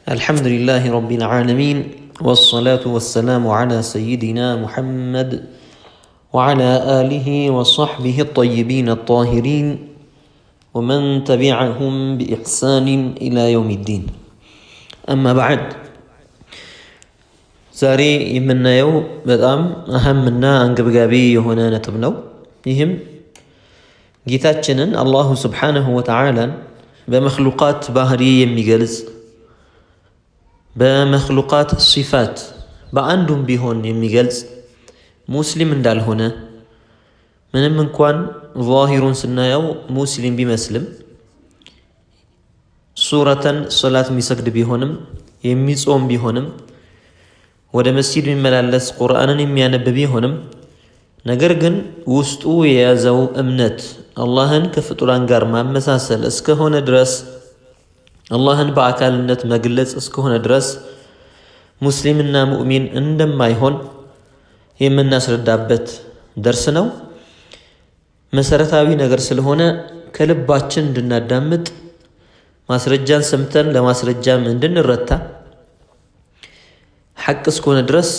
الحمد لله رب العالمين والصلاة والسلام على سيدنا محمد وعلى آله وصحبه الطيبين الطاهرين ومن تبعهم بإحسان إلى يوم الدين أما بعد زاري يمنا يو بدأم أهمنا أنقبقابي هنا نتبنو يهم جيتاتشنن الله سبحانه وتعالى بمخلوقات باهري يميقلز بمخلوقات الصفات بأندم بهون يميقلز مسلم دال هنا من كوان ظاهر سنايو مسلم بمسلم سورة صلاة مسجد بهونم يميصوم بهونم ወደ መስጂድ የሚመላለስ ቁርአንን የሚያነብ ቢሆንም ነገር ግን ውስጡ የያዘው እምነት አላህን ከፍጡራን ጋር ማመሳሰል እስከሆነ ድረስ አላህን በአካልነት መግለጽ እስከሆነ ድረስ ሙስሊምና ሙእሚን እንደማይሆን የምናስረዳበት ደርስ ነው። መሰረታዊ ነገር ስለሆነ ከልባችን እንድናዳምጥ ማስረጃን ሰምተን ለማስረጃም እንድንረታ حق اسكون درس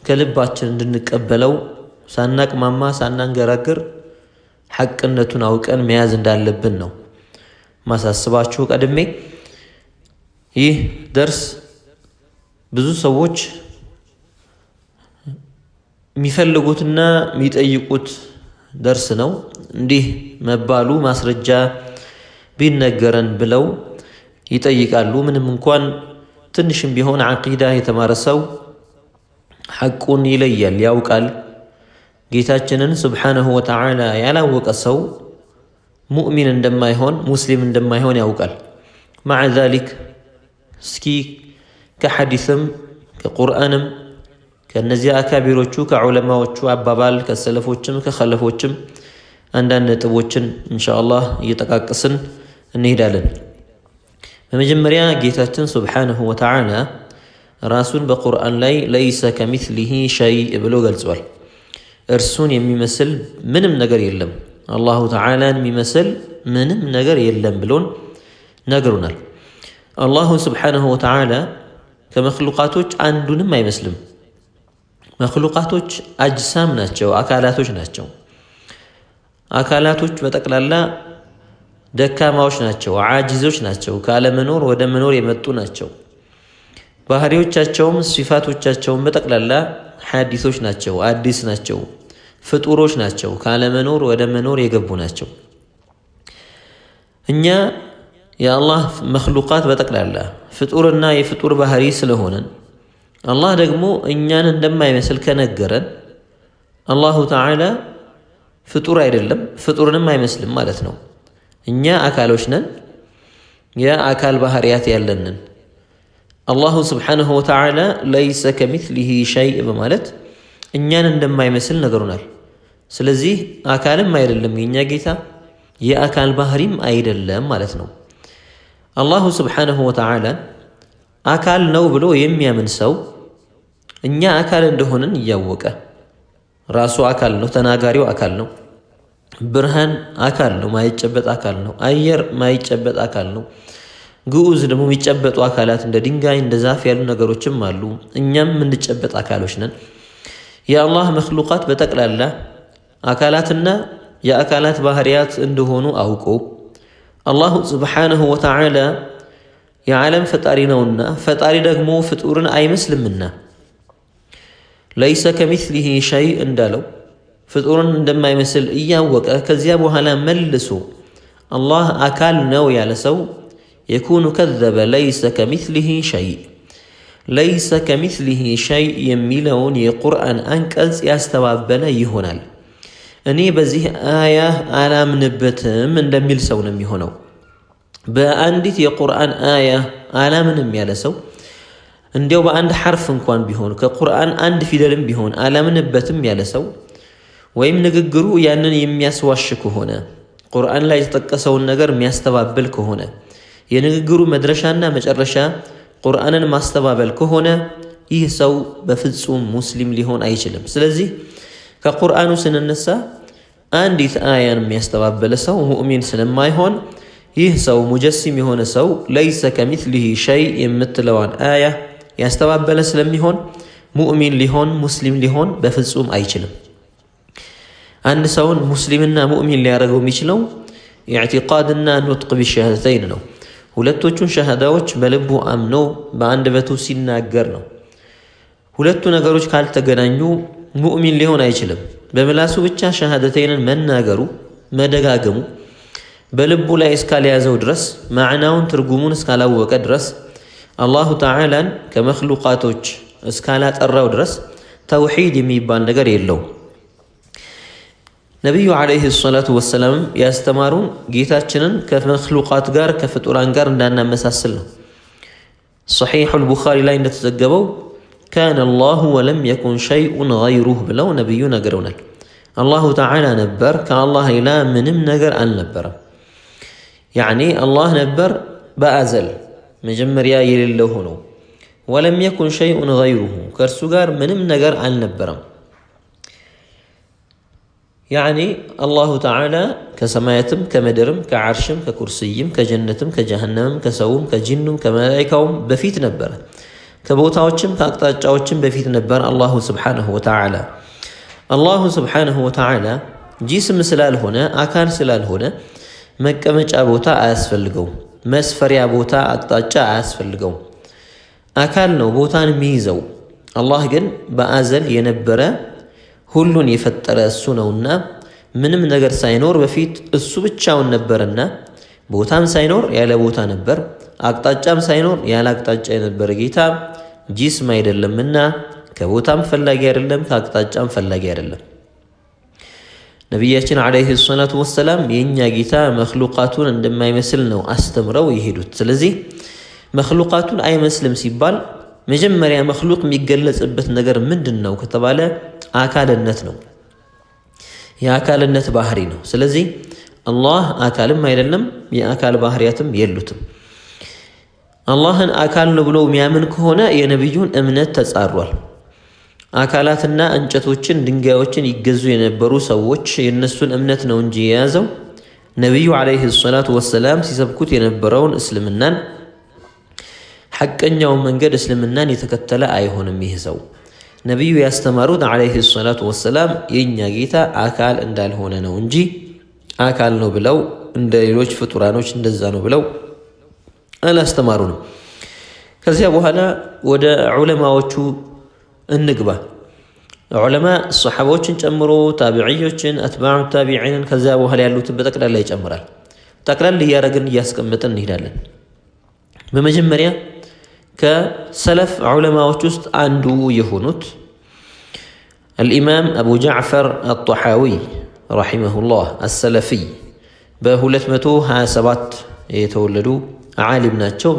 كلباتشن እንድንቀበለው ሳናቅማማ ሳናንገራግር ሐቅነቱን አውቀን መያዝ እንዳለብን ነው ማሳስባችሁ ቀድሜ። ይህ ደርስ ብዙ ሰዎች የሚፈልጉትና የሚጠይቁት ደርስ ነው። እንዲህ መባሉ ማስረጃ ቢነገረን ብለው ይጠይቃሉ። ምንም እንኳን ትንሽም ቢሆን አቂዳ የተማረሰው ሐቁን ይለያል ያውቃል። ጌታችንን ሱብሓነሁ ወተዓላ ያላወቀ ሰው ሙእሚን እንደማይሆን ሙስሊም እንደማይሆን ያውቃል። مع ذلك እስኪ ከሐዲስም ከቁርአንም ከነዚያ አካቢሮቹ ከዑለማዎቹ አባባል ከሰለፎችም ከኸለፎችም አንዳንድ ነጥቦችን ኢንሻአላህ እየተቃቀስን እንሄዳለን። በመጀመሪያ ጌታችን ሱብሓነሁ ወተዓላ ራሱን በቁርአን ላይ ለይሰ ከሚስሊሂ ሸይእ ብሎ ገልጿል። እርሱን የሚመስል ምንም ነገር የለም፣ አላሁ ተዓላን የሚመስል ምንም ነገር የለም ብሎን ነግሮናል። አላሁ ሱብሓነሁ ወተዓላ ከመኽሉቃቶች አንዱንም አይመስልም። መኽሉቃቶች አጅሳም ናቸው፣ አካላቶች ናቸው። አካላቶች በጠቅላላ ደካማዎች ናቸው፣ ዓጂዞች ናቸው፣ ካለመኖር ወደ መኖር የመጡ ናቸው። ባህሪዎቻቸውም ሲፋቶቻቸውም በጠቅላላ ሐዲሶች ናቸው፣ አዲስ ናቸው፣ ፍጡሮች ናቸው፣ ካለመኖር ወደ መኖር የገቡ ናቸው። እኛ የአላህ መኽሉቃት በጠቅላላ ፍጡርና የፍጡር ባህሪ ስለሆነን አላህ ደግሞ እኛን እንደማይመስል ከነገረን አላሁ ተዓላ ፍጡር አይደለም ፍጡርንም አይመስልም ማለት ነው። እኛ አካሎች ነን፣ የአካል ባህሪያት ያለንን። አላሁ ስብሓነሁ ወተዓላ ለይሰ ከሚስሊሂ ሸይእ በማለት እኛን እንደማይመስል ነገሩናል። ስለዚህ አካልም አይደለም የኛ ጌታ፣ የአካል ባህሪም አይደለም ማለት ነው። አላሁ ስብሓነሁ ወተዓላ አካል ነው ብሎ የሚያምን ሰው እኛ አካል እንደሆንን እያወቀ ራሱ አካል ነው፣ ተናጋሪው አካል ነው፣ ብርሃን አካል ነው፣ ማይጨበጥ አካል ነው፣ አየር ማይጨበጥ አካል ነው። ግዑዝ ደግሞ የሚጨበጡ አካላት እንደ ድንጋይ እንደ ዛፍ ያሉ ነገሮችም አሉ። እኛም የምንጨበጥ አካሎች ነን። የአላህ መኽሉቃት በጠቅላላ አካላትና የአካላት ባህሪያት እንደሆኑ አውቆ አላሁ ስብሓነሁ ወተዓላ የዓለም ፈጣሪ ነውና ፈጣሪ ደግሞ ፍጡርን አይመስልምና ለይሰ ከሚስሊሂ ሸይእ እንዳለው ፍጡርን እንደማይመስል እያወቀ ከዚያ በኋላ መልሶ አላህ አካል ነው ያለ ሰው የኩኑ ከዘበ ለይሰ ከሚስሊሂ ሸይእ። ለይሰ ከሚስሊሂ ሸይእ የሚለውን የቁርአን አንቀጽ ያስተባበለ ይሆናል። እኔ በዚህ አያ አላምንበትም እንደሚል ሰው ነው የሚሆነው። በአንዲት የቁርአን አያ አላምንም ያለ ሰው እንዲያው በአንድ ሐርፍ እንኳን ቢሆን ከቁርአን አንድ ፊደልም ቢሆን አላምንበትም ያለ ሰው ወይም ንግግሩ ያንን የሚያስዋሽ ከሆነ ቁርአን ላይ የተጠቀሰውን ነገር የሚያስተባብል ከሆነ የንግግሩ መድረሻና መጨረሻ ቁርአንን ማስተባበል ከሆነ ይህ ሰው በፍጹም ሙስሊም ሊሆን አይችልም። ስለዚህ ከቁርአኑ ስንነሳ አንዲት አያን የሚያስተባበለ ሰው ሙእሚን ስለማይሆን ይህ ሰው ሙጀሲም የሆነ ሰው ለይሰ ከሚስሊሂ ሸይ የምትለዋን አያ ያስተባበለ ስለሚሆን ሙእሚን ሊሆን ሙስሊም ሊሆን በፍጹም አይችልም። አንድ ሰውን ሙስሊምና ሙእሚን ሊያደርገው የሚችለው ኢዕቲቃድና ኑጥቅ ቢሸሃደተይን ነው። ሁለቶቹን ሸሃዳዎች በልቡ አምኖ በአንደበቱ ሲናገር ነው። ሁለቱ ነገሮች ካልተገናኙ ሙእሚን ሊሆን አይችልም። በምላሱ ብቻ ሸሃደተይንን መናገሩ መደጋገሙ በልቡ ላይ እስካልያዘው ድረስ ማዕናውን ትርጉሙን እስካላወቀ ድረስ አላሁ ተዓላን ከመኽሉቃቶች እስካላጠራው ድረስ ተውሂድ የሚባል ነገር የለውም። ነቢዩ ዓለይሂ ሰላቱ ወሰላም ያስተማሩን ጌታችንን ከመኽሉቃት ጋር ከፍጡራን ጋር እንዳናመሳስል ነው። ሰሒሑል ቡኻሪ ላይ እንደተዘገበው ካነ አላሁ ወለም የኩን ሸይኡን ገይሩህ ብለው ነቢዩ ነግረውናል። አላሁ ተዓላ ነበር፣ ከአላህ ሌላ ምንም ነገር አልነበረም። ያዕኒ አላህ ነበር በአዘል መጀመሪያ የሌለው ሆኖ፣ ወለም የኩን ሸይኡን ገይሩሁ ከእርሱ ጋር ምንም ነገር አልነበረም። ያዕኒ አላሁ ተዓላ ከሰማያትም ከምድርም ከዓርሽም ከኩርስይም ከጀነትም ከጀሃነምም ከሰውም ከጂኑም ከመላኢካውም በፊት ነበረ። ከቦታዎችም ከአቅጣጫዎችም በፊት ነበር አላሁ ስብሓነሁ ወተዓላ። አላሁ ስብሓነሁ ወተዓላ ጂስም ስላልሆነ አካል ስላልሆነ መቀመጫ ቦታ አያስፈልገውም። መስፈሪያ ቦታ አቅጣጫ አያስፈልገውም። አካል ነው ቦታን የሚይዘው። አላህ ግን በአዘል የነበረ ሁሉን የፈጠረ እሱ ነውና ምንም ነገር ሳይኖር በፊት እሱ ብቻውን ነበርና ቦታም ሳይኖር ያለ ቦታ ነበር፣ አቅጣጫም ሳይኖር ያለ አቅጣጫ የነበረ ጌታ ጂስም አይደለምና ከቦታም ፈላጊ አይደለም፣ ከአቅጣጫም ፈላጊ አይደለም። ነቢያችን ዓለይሂ ሰላቱ ወሰላም የእኛ ጌታ መኽሉቃቱን እንደማይመስል ነው አስተምረው የሄዱት። ስለዚህ መኽሉቃቱን አይመስልም ሲባል መጀመሪያ መኽሉቅ የሚገለጽበት ነገር ምንድን ነው ከተባለ አካልነት ነው። የአካልነት ባህሪ ነው። ስለዚህ አላህ አካልም አይደለም፣ የአካል ባህሪያትም የሉትም። አላህን አካል ነው ብሎ የሚያምን ከሆነ የነቢዩን እምነት ተጻሯል። አካላትና እንጨቶችን ድንጋዮችን ይገዙ የነበሩ ሰዎች የእነሱን እምነት ነው እንጂ የያዘው ነቢዩ ዓለይሂ ሰላቱ ወሰላም ሲሰብኩት የነበረውን እስልምናን ሐቀኛውን መንገድ እስልምናን የተከተለ አይሆንም። ይህ ሰው ነቢዩ ያስተማሩት ዓለይሂ ሰላቱ ወሰላም የእኛ ጌታ አካል እንዳልሆነ ነው እንጂ አካል ነው ብለው እንደ ሌሎች ፍጡራኖች እንደዛ ነው ብለው አላስተማሩንም። ከዚያ በኋላ ወደ ዑለማዎቹ እንግባ። ዑለማ ሰሓቦችን ጨምሮ ታቢዕዮችን፣ አትባዑ ታቢዒንን ከዚያ በኋላ ያሉትን በጠቅላላ ይጨምራል። ጠቅላላ እያደረግን እያስቀመጥን እንሄዳለን። በመጀመሪያ ከሰለፍ ዑለማዎች ውስጥ አንዱ የሆኑት አልኢማም አቡ ጃዕፈር አጣሓዊ ረሒመሁላህ አሰለፊይ በ227 የተወለዱ ዓሊም ናቸው።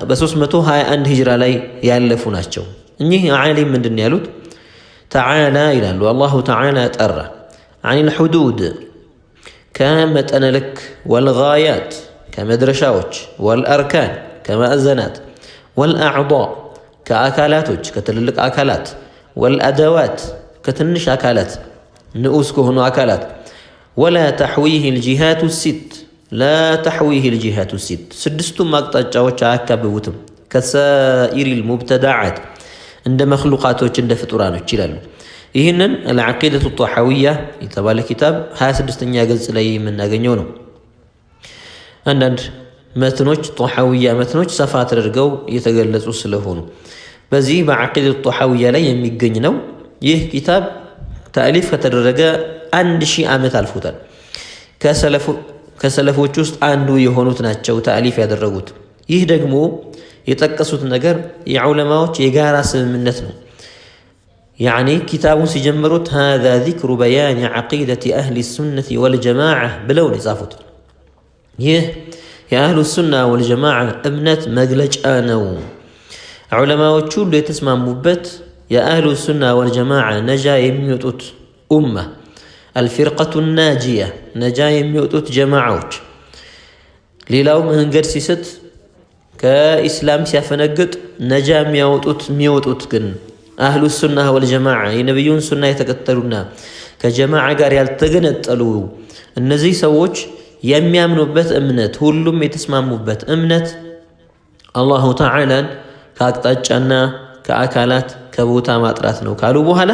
በ321 ሂጅራ ላይ ያለፉ ናቸው። እኚህ ዓሊም ምንድን ያሉት? ተዓላ ይላሉ። አላሁ ተዓላ ጠራ አኒል ሑዱድ ከመጠነ ልክ፣ ወልጋያት ከመድረሻዎች፣ ወልአርካን ከማዕዘናት፣ ወልአዕዳእ ከአካላቶች ከትልልቅ አካላት፣ ወልአደዋት ከትንሽ አካላት ንዑስ ከሆኑ አካላት፣ ወላ ተሕዊህ ልጂሃቱ ሲት ላ ተሕዊህ ልጂሃቱ ሲት ስድስቱም አቅጣጫዎች አያካብቡትም። ከሳኢሪል ሙብተዳዓት እንደ መኽሉቃቶች እንደ ፍጡራኖች ይላሉ። ይህንን አልዓቂደቱ ጣሐዊያ የተባለ ኪታብ 26ኛ ገጽ ላይ የምናገኘው ነው። አንዳንድ መትኖች ጣሐዊያ መትኖች ሰፋ ተደርገው የተገለጹ ስለሆኑ በዚህ በዓቂደቱ ጣሐዊያ ላይ የሚገኝ ነው። ይህ ኪታብ ተአሊፍ ከተደረገ 1000 ዓመት አልፎታል። ከሰለፎች ውስጥ አንዱ የሆኑት ናቸው ተአሊፍ ያደረጉት። ይህ ደግሞ የጠቀሱት ነገር የዑለማዎች የጋራ ስምምነት ነው። ያዕኒ ኪታቡን ሲጀምሩት ሃዛ ዚክሩ በያኒ ዓቂደቲ አህሊ ሱነቲ ወልጀማዓ ብለው ነው የጻፉት። ይህ የአህሉ ሱና ወልጀማዓ እምነት መግለጫ ነው። ዑለማዎቹ ሁሉ የተስማሙበት የአህሉ ሱና ወልጀማዓ ነጃ የሚወጡት ኡማ አልፊርቀቱ ናጂያ ነጃ የሚወጡት ጀማዓዎች፣ ሌላው መንገድ ሲስት ከኢስላም ሲያፈነግጥ ነጃ የሚወጡት ግን አህሉ ሱና ወልጀማዓ የነቢዩን ሱና የተከተሉና ከጀማዓ ጋር ያልተገነጠሉ እነዚህ ሰዎች የሚያምኑበት እምነት ሁሉም የተስማሙበት እምነት አላሁ ተዓላን ከአቅጣጫና ከአካላት ከቦታ ማጥራት ነው ካሉ በኋላ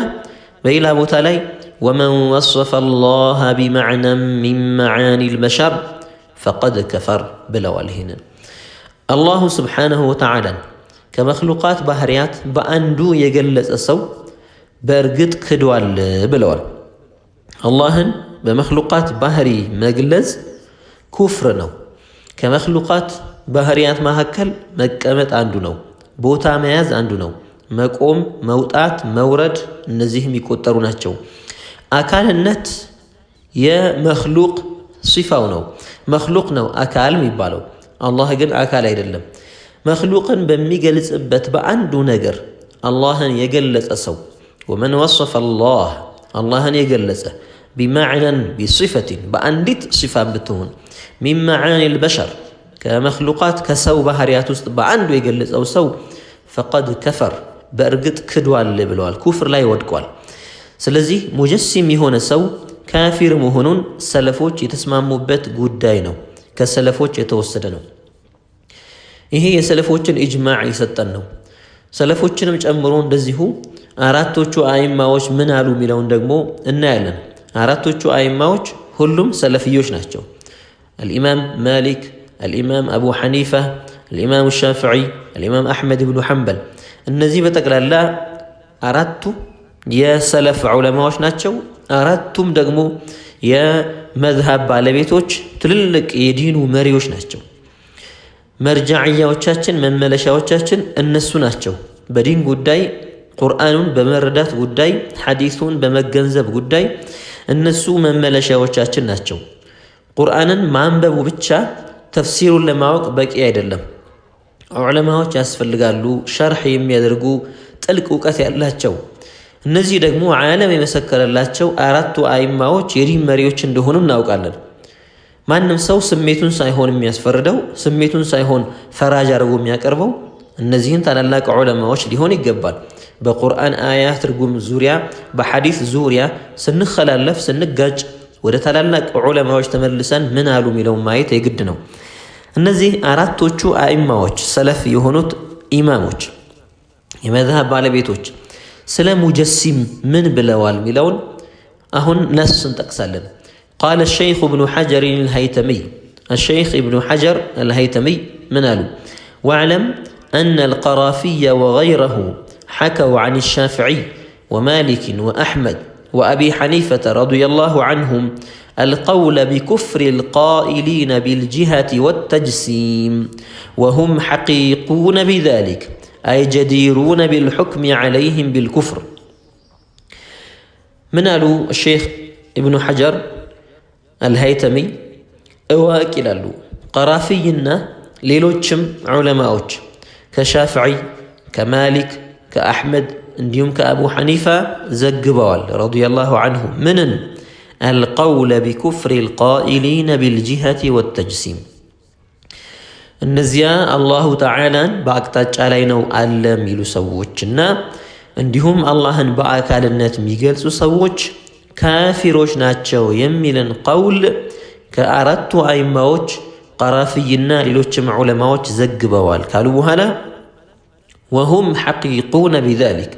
በሌላ ቦታ ላይ ወመን ወሰፈ አላህ ቢመዕነን ሚን መዓኒ ልበሸር ፈቀድ ከፈር ብለዋል። ይህንን አላሁ ስብሓነሁ ወተዓላን ከመክሉቃት ባህርያት በአንዱ የገለጸ ሰው በእርግጥ ክዷል ብለዋል። አላህን በመክሉቃት ባህሪ መግለጽ ኩፍር ነው። ከመክሉቃት ባህርያት መካከል መቀመጥ አንዱ ነው። ቦታ መያዝ አንዱ ነው። መቆም፣ መውጣት፣ መውረድ እነዚህ የሚቆጠሩ ናቸው። አካልነት የመክሉቅ ሲፋው ነው። መክሉቅ ነው አካል የሚባለው። አላህ ግን አካል አይደለም። መክሉቅን በሚገልጽበት በአንዱ ነገር አላህን የገለጸ ሰው ወመን ወሰፈ አላህ አላህን የገለጸ ቢመዕነን ቢሲፈትን በአንዲት ሲፋ ብትሆን ሚን መዓኒ ልበሸር ከመክሉቃት ከሰው ባህርያት ውስጥ በአንዱ የገለጸው ሰው ፈቀድ ከፈር በእርግጥ ክዷል ብለዋል። ኩፍር ላይ ወድቋል። ስለዚህ ሙጀሲም የሆነ ሰው ካፊር መሆኑን ሰለፎች የተስማሙበት ጉዳይ ነው። ከሰለፎች የተወሰደ ነው። ይሄ የሰለፎችን ኢጅማዕ የሰጠን ነው። ሰለፎችንም ጨምሮ እንደዚሁ አራቶቹ አይማዎች ምን አሉ የሚለውን ደግሞ እናያለን። አራቶቹ አይማዎች ሁሉም ሰለፊዮች ናቸው። አልኢማም ማሊክ፣ አልኢማም አቡ ሐኒፋ፣ አልኢማም ሻፊዒ፣ አልኢማም አሕመድ ብኑ ሐንበል እነዚህ በጠቅላላ አራቱ የሰለፍ ዑለማዎች ናቸው። አራቱም ደግሞ የመዝሃብ ባለቤቶች ትልልቅ የዲኑ መሪዎች ናቸው። መርጃዕያዎቻችን መመለሻዎቻችን እነሱ ናቸው። በዲን ጉዳይ ቁርአኑን በመረዳት ጉዳይ ሐዲሱን በመገንዘብ ጉዳይ እነሱ መመለሻዎቻችን ናቸው። ቁርአንን ማንበቡ ብቻ ተፍሲሩን ለማወቅ በቂ አይደለም። ዑለማዎች ያስፈልጋሉ፣ ሸርሕ የሚያደርጉ ጥልቅ እውቀት ያላቸው። እነዚህ ደግሞ ዓለም የመሰከረላቸው አራቱ አይማዎች የዲን መሪዎች እንደሆኑ እናውቃለን። ማንም ሰው ስሜቱን ሳይሆን የሚያስፈርደው ስሜቱን ሳይሆን ፈራጅ አድርጎ የሚያቀርበው እነዚህን ታላላቅ ዑለማዎች ሊሆን ይገባል። በቁርአን አያ ትርጉም ዙሪያ በሐዲስ ዙሪያ ስንኸላለፍ ስንጋጭ ወደ ታላላቅ ዑለማዎች ተመልሰን ምን አሉ የሚለውን ማየት የግድ ነው። እነዚህ አራቶቹ አይማዎች ሰለፍ የሆኑት ኢማሞች የመዝሃብ ባለቤቶች ስለ ሙጀሲም ምን ብለዋል የሚለውን አሁን ነስ እንጠቅሳለን። قال الشيخ ابن حجر الهيتمي الشيخ ابن حجر الهيتمي من قالوا واعلم أن القرافي وغيره حكوا عن الشافعي ومالك وأحمد وأبي حنيفة رضي الله عنهم القول بكفر القائلين بالجهة والتجسيم وهم حقيقون بذلك أي جديرون بالحكم عليهم بالكفر. من قالوا الشيخ ابن حجر الهيتمي أواكل له قرافينا ليلوتشم علماء كشافعي كمالك كأحمد انديوم كأبو حنيفة زقبال رضي الله عنهم من القول بكفر القائلين بالجهة والتجسيم النزيا الله تعالى باقتاج علينا وعلم يلو سووچنا انديهم الله باكال النت ميقلسو سووچ كافروش ناتشو يميلن قول كأردت أيماوش قرافينا للوچم علماوش زقبوال قالوا هلا وهم حقيقون بذلك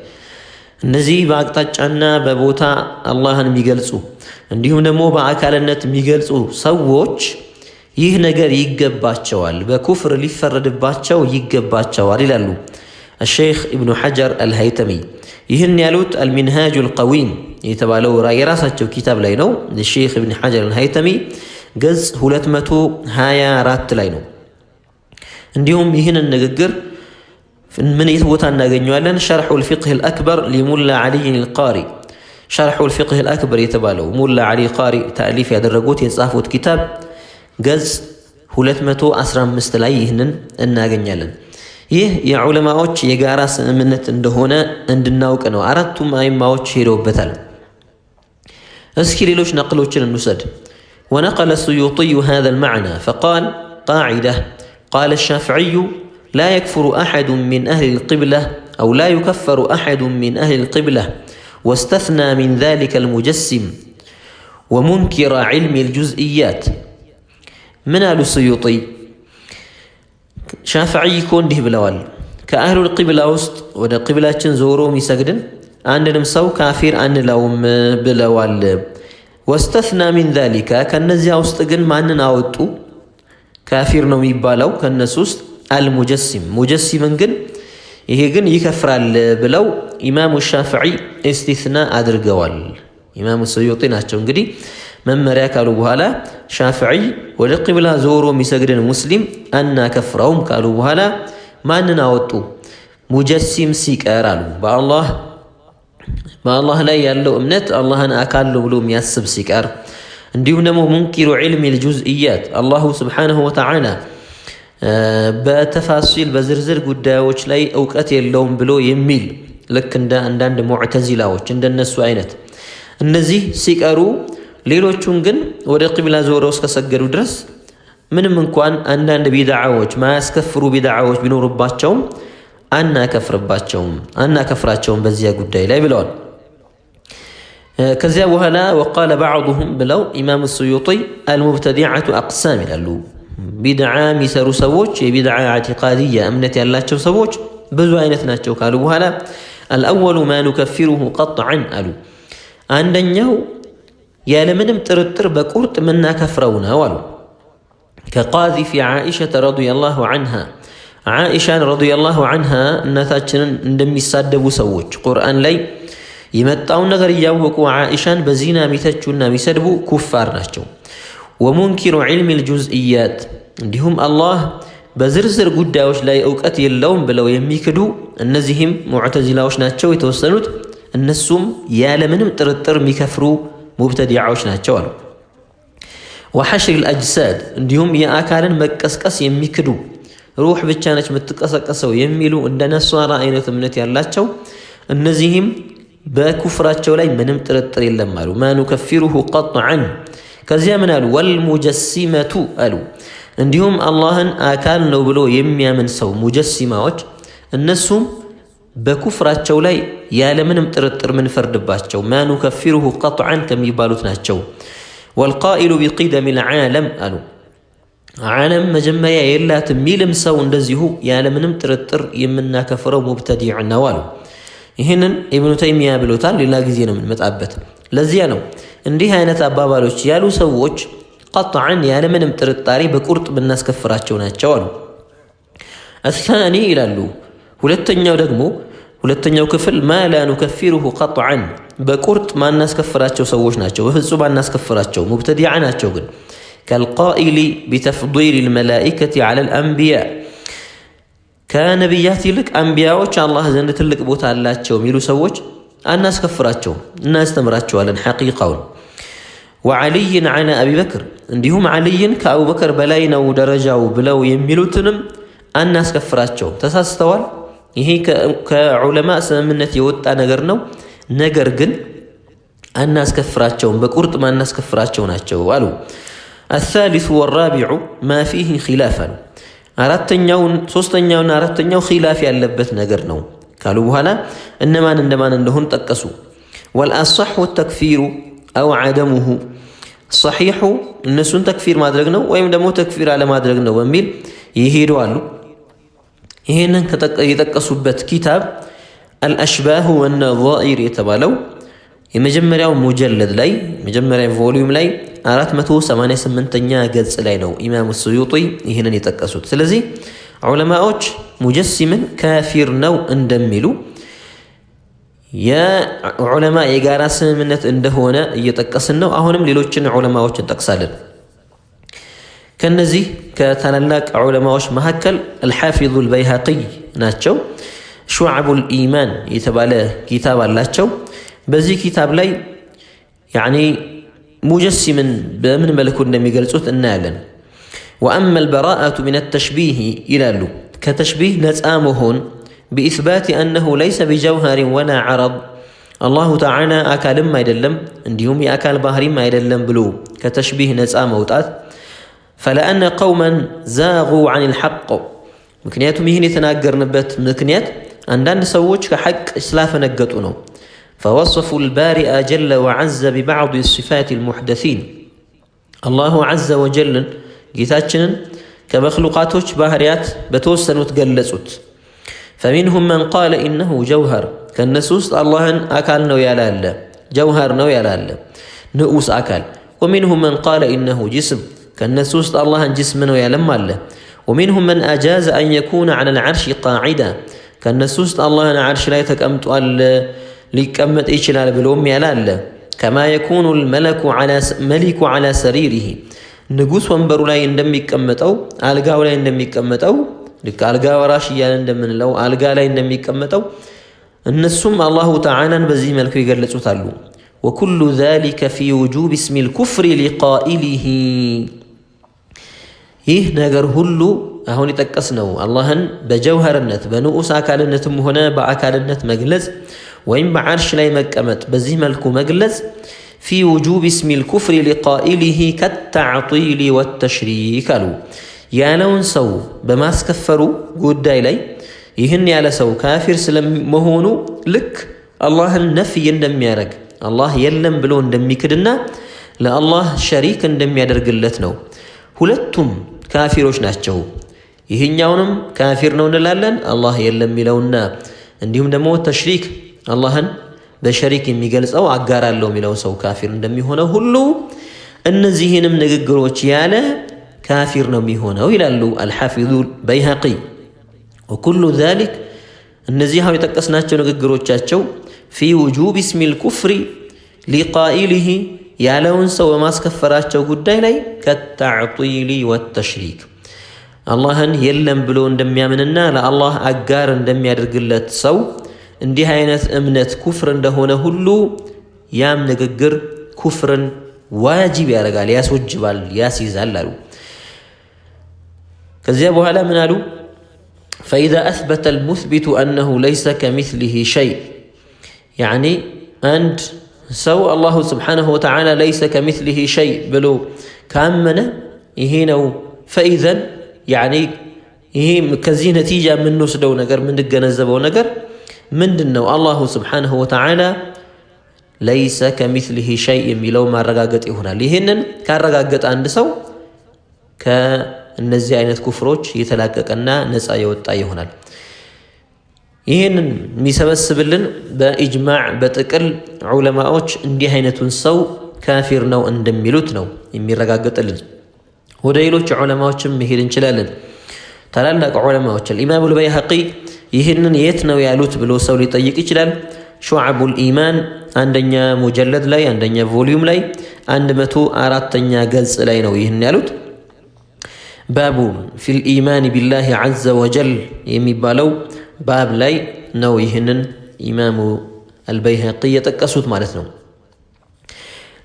النزي باقتاجنا ببوتا الله ميقلسو እንዲሁም ደግሞ በአካልነት የሚገልጹ ሰዎች ይህ ነገር ይገባቸዋል፣ በኩፍር ሊፈረድባቸው ይገባቸዋል ይላሉ الشيخ ابن حجر الهيتمي። ይህን ያሉት المنهاج القويم የተባለው የራሳቸው ኪታብ ላይ ነው። الشيخ ابن حجر الهيتمي ገጽ 224 ላይ ነው። እንዲሁም ይህንን ንግግር ምን ቦታ እናገኘዋለን? شرح الفقه الأكبر لملا علي القاري شرح الفقه الأكبر يتبالو مولا علي قاري تأليف يدرقوت يتصافوت كتاب قز 215 ላይ ይህንን እናገኛለን። ይህ የዑለማዎች የጋራ ስምምነት እንደሆነ እንድናውቅ ነው። አራቱም አይማዎች ሄደውበታል። እስኪ ሌሎች ነቅሎችን እንውሰድ። ونقل السيوطي هذا المعنى فقال قاعدة قال الشافعي لا يكفر أحد من أهل القبلة أو لا يكفر أحد من أهل القبلة واستثنى من ذلك المجسم ومنكر علم الجزئيات من آل السيوطي شافعي يكون ده بلوال كأهل القبلة وسط وده قبلة زورو ميسجدن عندنا مسو كافر عن لوم بلوال واستثنى من ذلك كان نزيا وستجن ما أننا أوتو كافر نومي بالو كان نسوس المجسم مجسم جن يهجن يكفر بلو إمام الشافعي استثناء أدر جوال إمام السيوطي ناتشون قدي من مريك قالوا بهلا شافعي ولقبلا زورو مسجد مسلم أن كفرهم قالوا بهلا ما أننا أوتو مجسم سيك أرالو بالله لا يالو أمنت الله أنا أكالو بلو مياسب سيك أر عندهم نمو منكر علم الجزئيات الله سبحانه وتعالى بتفاصيل بزرزر قداوش لاي أوقات اللوم بلو يميل لك عند معتزلاوش عند الناس عينت النزي سيكارو ليلوچون ግን ወደ ቂብላ ዞረው እስከሰገዱ ድረስ ምንም እንኳን አንዳንድ ቢድዓዎች ማያስከፍሩ ቢድዓዎች ቢኖርባቸውም አናከፍራቸውም በዚያ ጉዳይ ላይ ብለዋል ከዚያ በኋላ وقال بعضهم ብለው ኢማም السيوطي المبتدعة اقسام ይላሉ ቢድዓ የሚሰሩ ሰዎች የቢድዓ اعتقادية እምነት ያላቸው ሰዎች ብዙ አይነት ናቸው ካሉ በኋላ الأول ما نكفره قطعا አሉ አንደኛው ያለምንም ጥርጥር በቁርጥ መናከፍረው ነው አሉ كقاذف عائشة رضي الله عنها عائشة رضي الله عنها እናታችንን እንደሚሳደቡ ሰዎች ቁርአን ላይ የመጣው ነገር ያወቁ عائشة በዚና ሚተቹና ሚሰድቡ ኩፋር ናቸው ومنكر علم الجزئيات እንዲሁም አላህ በዝርዝር ጉዳዮች ላይ ዕውቀት የለውም ብለው የሚክዱ እነዚህም ሙዕተዚላዎች ናቸው የተወሰኑት እነሱም ያለምንም ጥርጥር የሚከፍሩ ሙብተዲዓዎች ናቸው አሉ وحشر الأجساد እንዲሁም የአካልን መቀስቀስ የሚክዱ ሩህ ብቻ ነች የምትቀሰቀሰው የሚሉ እንደ ነሷራ አይነት እምነት ያላቸው እነዚህም በኩፍራቸው ላይ ምንም ጥርጥር የለም አሉ ما نكفره قطعا ከዚያ ምን አሉ والمجسمة አሉ እንዲሁም አላህን አካል ነው ብሎ የሚያምን ሰው ሙጀሲማዎች እነሱም በኩፍራቸው ላይ ያለምንም ጥርጥር ምን ፈርድባቸው ما نكفره قطعا ከሚባሉት ናቸው والقائل بقدم العالم አሉ ዓለም መጀመሪያ የላትም ሚልም ሰው እንደዚሁ ያለምንም ጥርጥር የምናከፍረው ሙብተዲዕ ነው አሉ ይሄንን ኢብኑ ተይሚያ ብሎታል ሌላ ጊዜ ነው የምንመጣበት ለዚያ ነው እንዲህ አይነት አባባሎች ያሉ ሰዎች قطعا ያለምንም ጥርጣሬ በቁርጥ ብናስከፍራቸው ናቸው አሉ الثاني ይላሉ ሁለተኛው ክፍል ما لا نكفره قطعا በቁርጥ ማናስከፍራቸው ሰዎች ናቸው በፍጹም ማናስከፍራቸው ሙብተዲዓ ናቸው ግን كالقائل بتفضيل الملائكة على الأنبياء كنبيات لك أنبياء الله زند تلك بوت አላቸው ሚሉ ሰዎች አናስከፍራቸው እናስተምራቸዋለን حقيقة وعلي على أبي بكر እንዲሁም عليን ከአቡ በከር በላይ ነው ደረጃው ብለው የሚሉትንም አናስከፍራቸው ተሳስተዋል ይሄ ከዑለማ ስምምነት የወጣ ነገር ግን አናስከፍራቸው በቁርጥ ማናስከፍራቸው ናቸው አሉ الثالث والرابع ما فيه خلافا ሶስተኛውና አራተኛው ኺላፍ ያለበት ነገር ነው ካሉ በኋላ እነማን እንደሆን ጠቀሱ والأصح التكفير أو عدمه صحيح እነሱን ተክፊር ማድረግ ነው ወይም ደግሞ ተክፊር አለ ማድረግ ነው በሚል ይሄዱ አሉ ይሄንን የጠቀሱበት ኪታብ الأشباه والنظائر የተባለው የመጀመሪያው ሙጀለድ ላይ መጀመሪያው ቮሊዩም ላይ 488ኛ ገጽ ላይ ነው ኢማም السيوطي ይሄንን የጠቀሱት ስለዚህ ዑለማዎች ሙጀሲምን ካፊር ነው እንደሚሉ የዑለማ የጋራ ስምምነት እንደሆነ እየጠቀስን ነው አሁንም ሌሎችን ዑለማዎች እንጠቅሳለን ከነዚህ ከታላላቅ ዑለማዎች መካከል الحافظ البيهقي ናቸው شعب الإيمان የተባለ ኪታብ አላቸው በዚህ ኪታብ ላይ يعني ሙጀሲምን በምን መልኩ እንደሚገልጹት እናያለን وأما البراءة من التشبيه ይላሉ ከተሽቢህ ነፃ መሆን بإثبات أنه ليس بجوهر ولا عرض الله تعالى أكالم ما يدلم عندهم يأكال باهري ما يدلم بلو كتشبيه نساء موتات فلأن قوما زاغوا عن الحق مكنياتهم هنا يتناقر نبات مكنيات عندنا نسووش كحق إسلاف نقطونه فوصفوا البارئ جل وعز ببعض الصفات المحدثين الله عز وجل ጌታችንን ከመኽሉቃቶች ባህሪያት በተወሰኑት ገለጹት። فمنهم من قال إنه جوهر ከነሱ ውስጥ አላህን አካል ነው ያለ አለ፣ ጀውሃር ነው ያለ አለ፣ ንዑስ አካል። ومنهم من قال إنه جسم ከነሱ ውስጥ አላህን ጅስም ነው ያለም አለ። ومنهم من أجاز أن يكون على العرش قاعدا ከነሱ ውስጥ አላህን ዓርሽ ላይ ተቀምጧል ሊቀመጥ ይችላል ብሎም ያለ አለ። كما يكون الملك على سريره ንጉስ ወንበሩ ላይ እንደሚቀመጠው አልጋው ላይ እንደሚቀመጠው ልክ አልጋ ወራሽ እያለ እንደምንለው አልጋ ላይ እንደሚቀመጠው እነሱም አላሁ ተዓላን በዚህ መልኩ ይገለጹታሉ። وكل ذلك في وجوب اسم الكفر لقائله ይህ ነገር ሁሉ አሁን የጠቀስነው አላህን በጀውሃርነት በንዑስ አካልነትም ሆነ በአካልነት መግለጽ ወይም በዓርሽ ላይ መቀመጥ በዚህ መልኩ መግለጽ في وجوب اسم الكفر لقائله كالتعطيل والتشريك قالوا ያለውን ሰው በማስከፈሩ ጉዳይ ላይ ይህን ያለ ሰው ካፊር ስለመሆኑ ልክ አላህን ነፍይ እንደሚያደርግ አላህ የለም ብሎ እንደሚክድና ለአላህ ሸሪክ እንደሚያደርግለት ነው። ሁለቱም ካፊሮች ናቸው። ይህኛውንም ካፊር ነው እንላለን አላህ የለም የሚለውና እንዲሁም ደግሞ ተሽሪክ አላህን በሸሪክ የሚገልጸው አጋር አለው የሚለው ሰው ካፊር እንደሚሆነው ሁሉ እነዚህንም ንግግሮች ያለ ካፊር ነው የሚሆነው ይላሉ አልሐፊዙ በይሃቂ። وكل ذلك እነዚህ አሁን የጠቀስናቸው ንግግሮቻቸው في وجوب اسم الكفر لقائله ያለውን ሰው በማስከፈራቸው ጉዳይ ላይ كالتعطيل والتشريك አላህን የለም ብሎ እንደሚያምንና ለአላህ አጋር እንደሚያደርግለት ሰው እንዲህ አይነት እምነት ኩፍር እንደሆነ ሁሉ ያም ንግግር ኩፍርን ዋጅብ ያደርጋል፣ ያስወጅባል፣ ያስይዛል አሉ። ከዚያ በኋላ ምን አሉ? فإذا أثبت المثبت أنه ليس كمثله شيء يعني عند سو الله سبحانه وتعالى ليس كمثله شيء بلو كأمنا يهينو فإذا يعني ይሄ ከዚህ ነቲጃ የምንወስደው ነገር የምንገነዘበው ነገር ምንድነው? አላሁ ስብሓነሁ ወተዓላ ለይሰ ከሚስሊሂ ሸይእ የሚለው ማረጋገጥ ይሆናል። ይህንን ካረጋገጠ አንድ ሰው ከእነዚህ አይነት ኩፍሮች የተላቀቀና ነፃ የወጣ ይሆናል። ይህንን የሚሰበስብልን በኢጅማዕ በጥቅል ዑለማዎች እንዲህ አይነቱን ሰው ካፊር ነው እንደሚሉት ነው የሚረጋገጥልን። ወደ ሌሎች ዑለማዎችም መሄድ እንችላለን። ታላላቅ ዑለማዎች الإمام البيهقي ይህንን የት ነው ያሉት ብሎ ሰው ሊጠይቅ ይችላል። ሹዓቡል ኢማን አንደኛ ሙጀለድ ላይ አንደኛ ቮሊዩም ላይ 104ኛ ገጽ ላይ ነው ይህን ያሉት። ባቡ ፊል ኢማን ቢላሂ ዐዘ ወጀል የሚባለው ባብ ላይ ነው ይህንን ኢማሙ አልበይሃቂ የጠቀሱት ማለት ነው።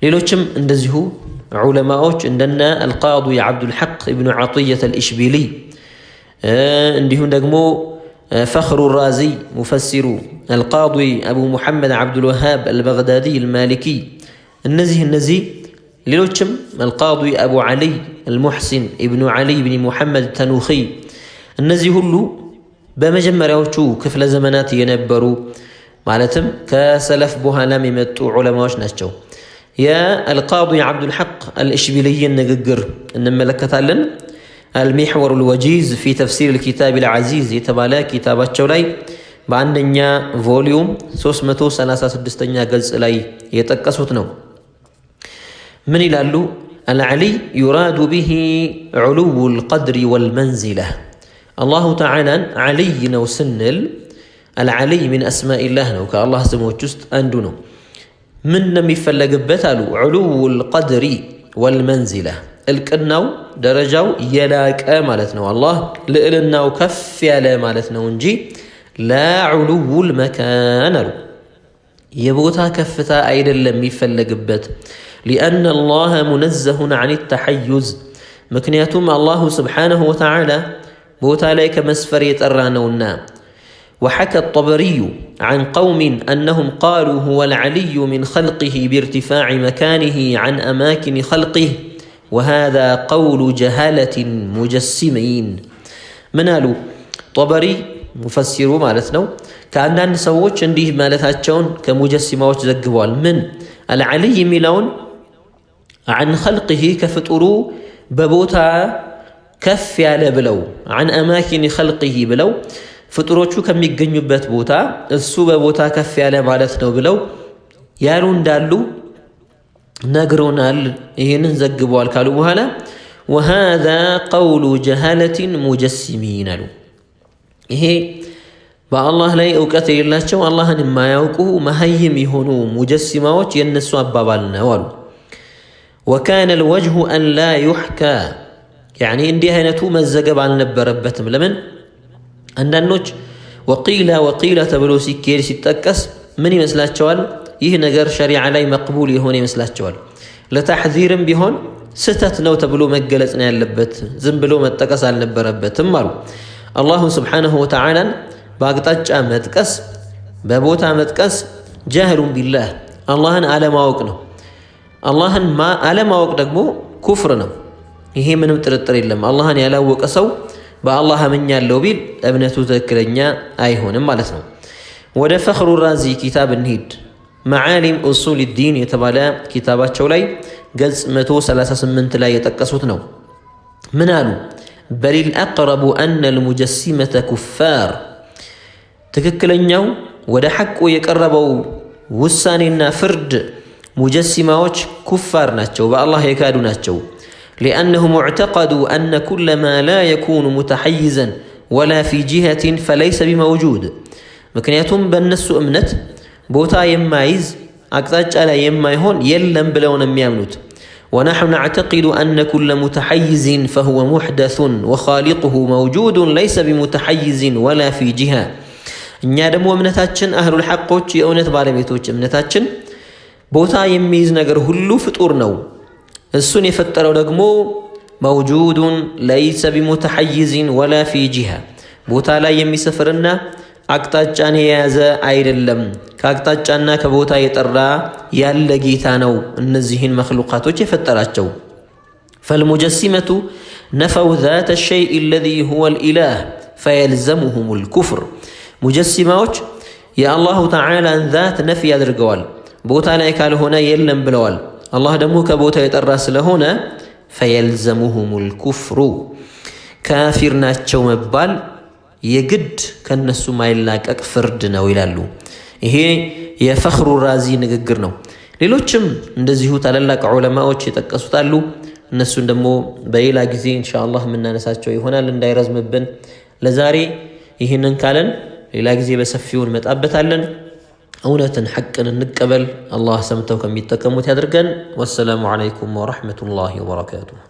ሌሎችም እንደዚሁ ዑለማዎች እንደነ አልቃዲ አብዱል ሐቅ ኢብኑ ዐጢየት አልኢሽቢሊ እንዲሁም ደግሞ ፈኽሩ ራዚ ሙፈሲሩ አልቃዲ አቡ ሙሐመድ አብዱል ወሃብ አልበግዳዲ አልማሊኪ እነዚህ ሌሎችም አልቃዲ አቡ ዓሊ አልሙሕሲን ኢብኑ ዓሊ ብን ሙሐመድ ተኑኺ እነዚህ ሁሉ በመጀመሪያዎቹ ክፍለ ዘመናት የነበሩ ማለትም ከሰለፍ በኋላም የመጡ ዑለማዎች ናቸው። የአልቃዲ አብዱል ሐቅ አልኢሽቢሊይን ንግግር እንመለከታለን። المحور الوجيز في تفسير الكتاب العزيز يتبالا كتابات لاي በአንደኛ ቮሊዩም 336ኛ ገጽ ላይ የተጠቀሱት ነው። ምን ይላሉ? العلي يراد به علو القدر والمنزلة الله تعالى علي ነው ስንል العلي من أسماء الله ነው ከአላህ ስሞች ውስጥ አንዱ ነው። ምን እንደሚፈለግበት አሉ علو القدر والمنزلة القناو درجاو يلاك ማለት ነው። አላህ ልዕልናው ከፍ ያለ ማለት ነው እንጂ لا علو المكان አሉ የቦታ ከፍታ አይደለም የሚፈለግበት لأن الله منزه عن التحيز ምክንያቱም አላሁ سبحانه وتعالى ቦታ ላይ ከመስፈር የጠራ ነውና وحكى الطبري عن قوم أنهم قالوا هو العلي من خلقه بارتفاع مكانه عن أماكن خلقه وهذا قول جهالة مجسمين منالو طبري مفسروا مالتنا كأن نسووش انديه مالتاتشون كمجسموش زقوال من العلي ميلون عن خلقه كفترو በቦታ ከፍ ያለ ብለው عن أماكن خلقه ብለው ፍጡሮቹ ከሚገኙበት ቦታ እሱ በቦታ ከፍ ያለ ማለት ነው ብለው ያሉ እንዳሉ ነግሮናል ይሄንን ዘግበዋል ካሉ በኋላ وهذا قول جهالة مجسمين አሉ ይሄ በአላህ ላይ ዕውቀት የሌላቸው አላህን የማያውቁ መሀይም የሆኑ ሙጀሲማዎች የነሱ አባባል ነው አሉ وكان الوجه أن لا يحكى يعني እንዲህ አይነቱ መዘገብ አልነበረበትም ለምን አንዳንዶች ወቂላ ተብሎ ሲኬድ ሲጠቀስ ምን ይመስላቸዋል ይህ ነገር ሸሪዓ ላይ መቅቡል የሆነ ይመስላቸዋል ለተሕዚርም ቢሆን ስተት ነው ተብሎ መገለጽ ነው ያለበት ዝም ብሎ መጠቀስ አልነበረበትም አሉ አላሁ ስብሓነሁ ወተዓላ በአቅጣጫ መጥቀስ በቦታ መጥቀስ ጀህሉን ቢላህ አላህን አለማወቅ ነው አላህን አለማወቅ ደግሞ ኩፍር ነው ይሄ ምንም ጥርጥር የለም አላህን ያላወቀ ሰው በአላህ አመኛለሁ ቢል እምነቱ ትክክለኛ አይሆንም ማለት ነው ወደ ፈኽሩ ራዚ ኪታብ እንሂድ መዓሊም ኡሱል ዲን የተባለ ኪታባቸው ላይ ገጽ 138 ላይ የጠቀሱት ነው ምን አሉ በሊል አቅረቡ አነ ልሙጀሲመተ ኩፋር ትክክለኛው ወደ ሐቁ የቀረበው ውሳኔና ፍርድ ሙጀሲማዎች ኩፋር ናቸው በአላህ የካዱ ናቸው لأنهم اعتقدوا أن كل ما لا يكون متحيزا ولا في جهة فليس بموجود مكنياتهم بالنسو أمنت بوتا يمايز أكتاج على يمايهون يلم بلون ميامنوت ونحن نعتقد أن كل متحيز فهو محدث وخالقه موجود ليس بمتحيز ولا في جهة نيادم ومنتاتشن أهل الحقوش يؤنت بالميتوش أمنتاتشن بوتا يميز نقر هلو فتورنو السنة فتروا دقمو موجود ليس بمتحيز ولا في جهة بوتا لا يمي سفرنا أكتاجان يازا عير اللم كاكتاجانا كبوتا يترى يالجيتانو النزهين مخلوقات وجفتراتشو فالمجسمة نفوا ذات الشيء الذي هو الإله فيلزمهم الكفر مجسمة يا الله تعالى ذات نفي الرجال بوتا لا يكال هنا يلم بلوال الله دمو كبوتا يترى سلهنا فيلزمهم الكفر كافر ناتشو مبال يجد كنسو ما يلاك فردنا ويلالو ይሄ የፈኽሩ ራዚ ንግግር ነው ሌሎችም እንደዚሁ ታላላቅ ዑለማዎች የተጠቀሱታሉ እነሱን ደግሞ በሌላ ጊዜ ኢንሻአላህ ምናነሳቸው ይሆናል እንዳይረዝምብን ለዛሬ ይሄንን ካለን ሌላ ጊዜ በሰፊው እንመጣበታለን እውነትን ሐቅን እንቀበል አላህ ሰምተው ከሚጠቀሙት ያድርገን ወሰላሙ አለይኩም ወራህመቱላሂ ወበረካቱሁ